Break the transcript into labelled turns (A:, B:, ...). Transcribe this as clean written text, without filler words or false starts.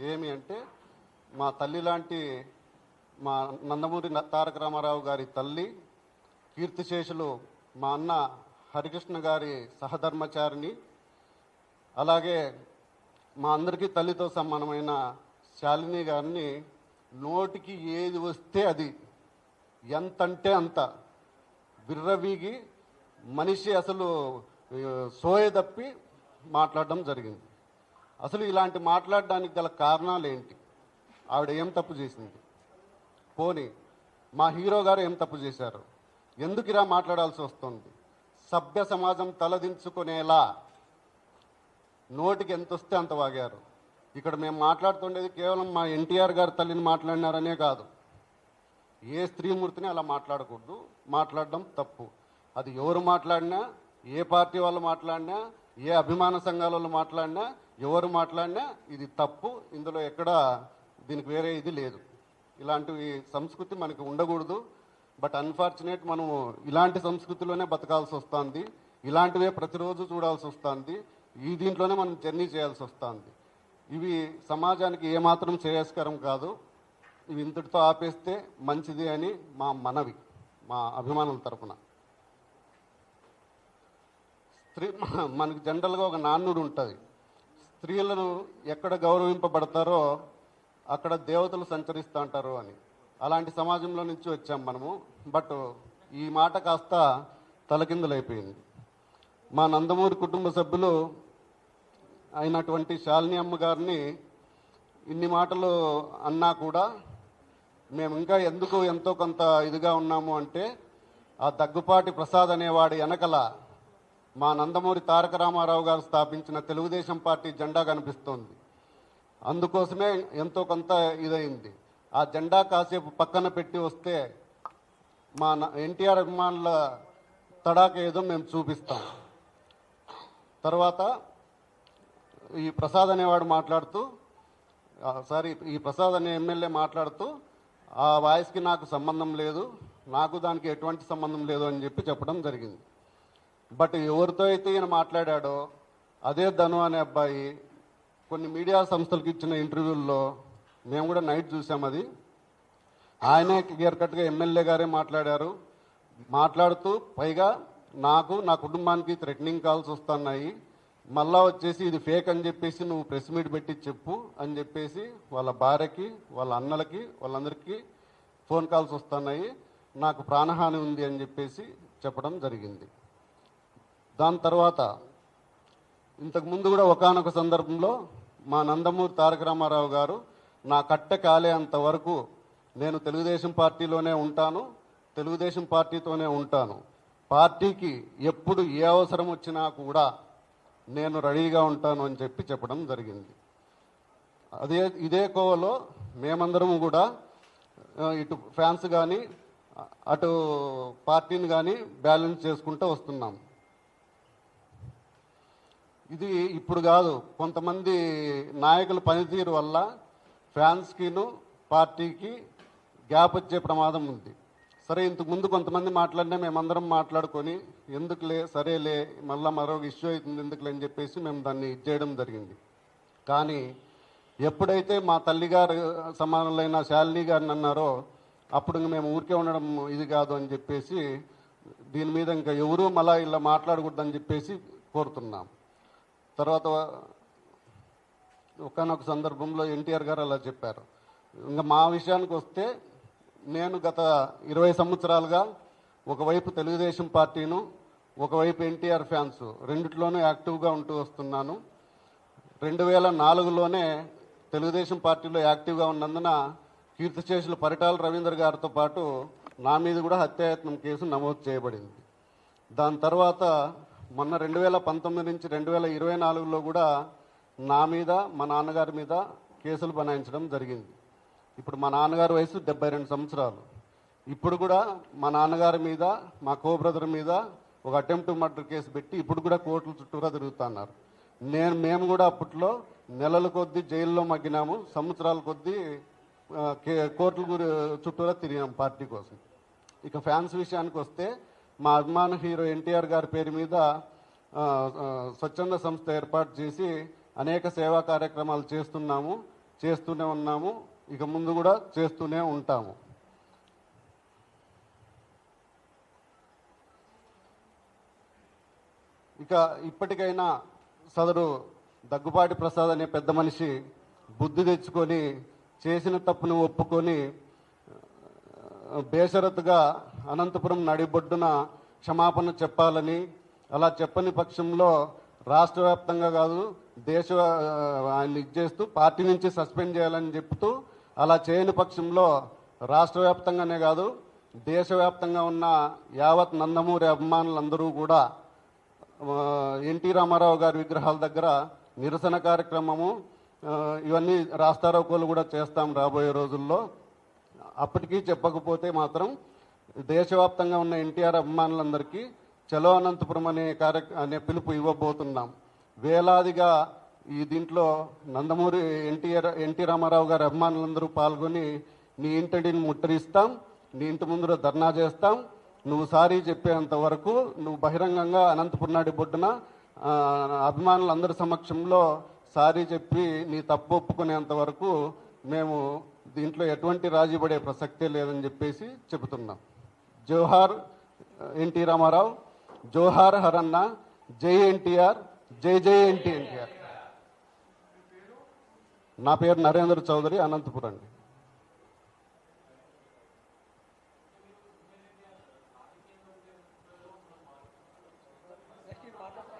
A: ఏమి అంటే మా తల్లి లాంటి మా నందమూరి తారక రామారావు గారి తల్లి, కీర్తిశేషులు మా అన్న హరికృష్ణ గారి సహధర్మచారిని, అలాగే మా అందరికీ తల్లితో సమానమైన శాలిని గారిని నోటికి ఏది వస్తే అది, ఎంతంటే అంత విర్రవీగి మనిషి అసలు సోయ తప్పి మాట్లాడడం జరిగింది. అసలు ఇలాంటి మాట్లాడడానికి గల కారణాలు ఏంటి? ఆవిడ ఏం తప్పు చేసింది? పోనీ మా హీరో గారు ఏం తప్పు చేశారు? ఎందుకు ఇలా మాట్లాడాల్సి వస్తుంది? సభ్య సమాజం తలదించుకునేలా నోటికి ఎంత వస్తే అంత వాగారు. ఇక్కడ మేము మాట్లాడుతుండేది కేవలం మా ఎన్టీఆర్ గారి తల్లిని మాట్లాడినారనే కాదు, ఏ స్త్రీమూర్తిని అలా మాట్లాడకూడదు, మాట్లాడడం తప్పు. అది ఎవరు మాట్లాడినా, ఏ పార్టీ వాళ్ళు మాట్లాడినా, ఏ అభిమాన సంఘాల వాళ్ళు మాట్లాడినా, ఎవరు మాట్లాడినా ఇది తప్పు. ఇందులో ఎక్కడ దీనికి వేరే ఇది లేదు. ఇలాంటివి సంస్కృతి మనకి ఉండకూడదు. బట్ అన్ఫార్చునేట్ మనము ఇలాంటి సంస్కృతిలోనే బతకాల్సి వస్తుంది, ఇలాంటివే ప్రతిరోజు చూడాల్సి వస్తుంది, ఈ దీంట్లోనే మనం జర్నీ చేయాల్సి వస్తుంది. ఇవి సమాజానికి ఏమాత్రం శ్రేయస్కరం కాదు. ఇవి ఇంతటితో ఆపేస్తే మంచిది అని మా మనవి, మా అభిమానుల తరపున. మనకి జనరల్గా ఒక నానుడు ఉంటుంది, స్త్రీలను ఎక్కడ గౌరవింపబడతారో అక్కడ దేవతలు సంచరిస్తూ అంటారు అని. అలాంటి సమాజంలో నుంచి వచ్చాం మనము. బట్ ఈ మాట కాస్త తలకిందులైపోయింది. మా నందమూరి కుటుంబ సభ్యులు అయినటువంటి శాలిని అమ్మ గారిని ఇన్ని మాటలు అన్నా కూడా మేము ఇంకా ఎందుకు ఎంతో కొంత ఇదిగా ఉన్నాము అంటే, ఆ దగ్గుపాటి ప్రసాద్ అనేవాడి వెనకల మా నందమూరి తారక రామారావు గారు స్థాపించిన తెలుగుదేశం పార్టీ జెండా కనిపిస్తోంది. అందుకోసమే ఎంతో కొంత ఇదైంది. ఆ జెండా కాసేపు పక్కన పెట్టి వస్తే మా ఎన్టీఆర్ అభిమానుల తడాక ఏదో మేము చూపిస్తాం. తర్వాత ఈ ప్రసాద్ అనేవాడు మాట్లాడుతూ, ఈ ప్రసాద్ అనే ఎమ్మెల్యే మాట్లాడుతూ, ఆ వాయిస్కి నాకు సంబంధం లేదు, నాకు దానికి ఎటువంటి సంబంధం లేదు అని చెప్పడం జరిగింది. బట్ ఎవరితో అయితే ఈయన మాట్లాడాడో అదే ధను అనే అబ్బాయి కొన్ని మీడియా సంస్థలకు ఇచ్చిన ఇంటర్వ్యూల్లో మేము కూడా నైట్ చూసాం. అది ఆయనే క్లియర్ కట్గా ఎమ్మెల్యే గారే మాట్లాడారు. మాట్లాడుతూ పైగా నాకు, నా కుటుంబానికి థ్రెటనింగ్ కాల్స్ వస్తున్నాయి, మళ్ళా వచ్చేసి ఇది ఫేక్ అని చెప్పేసి నువ్వు ప్రెస్ మీట్ పెట్టి చెప్పు అని చెప్పేసి వాళ్ళ భార్యకి, వాళ్ళ అన్నలకి, వాళ్ళందరికీ ఫోన్ కాల్స్ వస్తున్నాయి, నాకు ప్రాణహాని ఉంది అని చెప్పేసి చెప్పడం జరిగింది. దాని తర్వాత ఇంతకుముందు కూడా ఒకానొక సందర్భంలో మా నందమూరి తారక రామారావు గారు నా కట్టె కాలే అంతవరకు నేను తెలుగుదేశం పార్టీలోనే ఉంటాను, తెలుగుదేశం పార్టీతోనే ఉంటాను, పార్టీకి ఎప్పుడు ఏ అవసరం వచ్చినా కూడా నేను రెడీగా ఉంటాను అని చెప్పడం జరిగింది. ఇదే కోవలో మేమందరము కూడా ఇటు ఫ్యాన్స్ కానీ అటు పార్టీని కానీ బ్యాలెన్స్ చేసుకుంటూ వస్తున్నాం. ఇది ఇప్పుడు కాదు, కొంతమంది నాయకుల పనితీరు వల్ల ఫ్యాన్స్కిను పార్టీకి గ్యాప్ వచ్చే ప్రమాదం ఉంది. సరే, ఇంతకుముందు కొంతమంది మాట్లాడినా మేమందరం మాట్లాడుకొని ఎందుకులే, సరేలే, మళ్ళీ మరొక ఇష్యూ అవుతుంది ఎందుకులే అని చెప్పేసి మేము దాన్ని ఇచ్చేయడం జరిగింది. కానీ ఎప్పుడైతే మా తల్లిగారు సమానులైన శాలిని గారిని అన్నారో అప్పుడు మేము ఊరికే ఉండడం ఇది కాదు అని చెప్పేసి దీని మీద ఇంకా ఎవరూ మళ్ళా ఇలా మాట్లాడకూడదని చెప్పేసి కోరుతున్నాం. తర్వాత ఒకనొక సందర్భంలో ఎన్టీఆర్ గారు అలా చెప్పారు. ఇంకా మా విషయానికి వస్తే నేను గత 20 సంవత్సరాలుగా ఒకవైపు తెలుగుదేశం పార్టీను, ఒకవైపు ఎన్టీఆర్ ఫ్యాన్స్ రెండిట్లోనూ యాక్టివ్గా ఉంటూ వస్తున్నాను. 2004లోనే తెలుగుదేశం పార్టీలో యాక్టివ్గా ఉన్నందున కీర్తిశేషులు పరిటాల రవీంద్ర గారితో పాటు నా మీద కూడా హత్యాయత్నం కేసు నమోదు చేయబడింది. దాని తర్వాత మొన్న 2019 నుంచి 2024లో కూడా నా మీద, మా నాన్నగారి మీద కేసులు బనాయించడం జరిగింది. ఇప్పుడు మా నాన్నగారి వయసు 72 సంవత్సరాలు. ఇప్పుడు కూడా మా నాన్నగారి మీద, మా కో బ్రదర్ మీద ఒక అటెంప్ట్ మర్డర్ కేసు పెట్టి ఇప్పుడు కూడా కోర్టుల చుట్టూరా తిరుగుతున్నారు. మేము కూడా అప్పట్లో నెలల కొద్దీ జైల్లో మగ్గినాము, సంవత్సరాల కొద్దీ కోర్టుల చుట్టూరా తిరిగినాం పార్టీ కోసం. ఇక ఫ్యాన్స్ విషయానికి వస్తే మా అభిమాన హీరో ఎన్టీఆర్ గారి పేరు మీద స్వచ్ఛంద సంస్థ ఏర్పాటు చేసి అనేక సేవా కార్యక్రమాలు చేస్తున్నాము. చేస్తూనే ఉన్నాము, ఇక ముందు కూడా చేస్తూనే ఉంటాము. ఇక ఇప్పటికైనా సదరు దగ్గుబాటి ప్రసాద్ అనే పెద్ద మనిషి బుద్ధి తెచ్చుకొని చేసిన తప్పును ఒప్పుకొని బేషరతుగా అనంతపురం నడిబొడ్డున క్షమాపణ చెప్పాలని, అలా చెప్పని పక్షంలో రాష్ట్ర వ్యాప్తంగా కాదు ఆయన ఇచ్చేస్తూ పార్టీ నుంచి సస్పెండ్ చేయాలని చెప్తూ, అలా చేయని పక్షంలో రాష్ట్ర వ్యాప్తంగానే కాదు దేశవ్యాప్తంగా ఉన్న యావత్ నందమూరి అభిమానులందరూ కూడా ఎన్టీ రామారావు గారి విగ్రహాల దగ్గర నిరసన కార్యక్రమము ఇవన్నీ రాస్తారోకోలు కూడా చేస్తాం రాబోయే రోజుల్లో. అప్పటికీ చెప్పకపోతే మాత్రం దేశవ్యాప్తంగా ఉన్న ఎన్టీఆర్ అభిమానులందరికీ చలో అనంతపురం అనే పిలుపు ఇవ్వబోతున్నాం. వేలాదిగా ఈ దీంట్లో నందమూరి ఎన్టీ రామారావు గారి అభిమానులందరూ పాల్గొని నీ ఇంటిని ముట్టడిస్తాం, నీ ఇంటి ముందు ధర్నా చేస్తాం, నువ్వు సారీ చెప్పేంత వరకు నువ్వు బహిరంగంగా అనంతపురం నాటి బొడ్డున అభిమానులందరి సమక్షంలో సారీ చెప్పి నీ తప్పు ఒప్పుకునేంత వరకు మేము దీంట్లో ఎటువంటి రాజీ పడే ప్రసక్తే లేదని చెప్పేసి చెబుతున్నాం. జోహార్ ఎన్టీ రామారావు, జోహార్ హరన్న, జై ఎన్టీఆర్, జై జై ఎన్టీఆర్. నా పేరు నరేంద్ర చౌదరి, అనంతపురం అండి.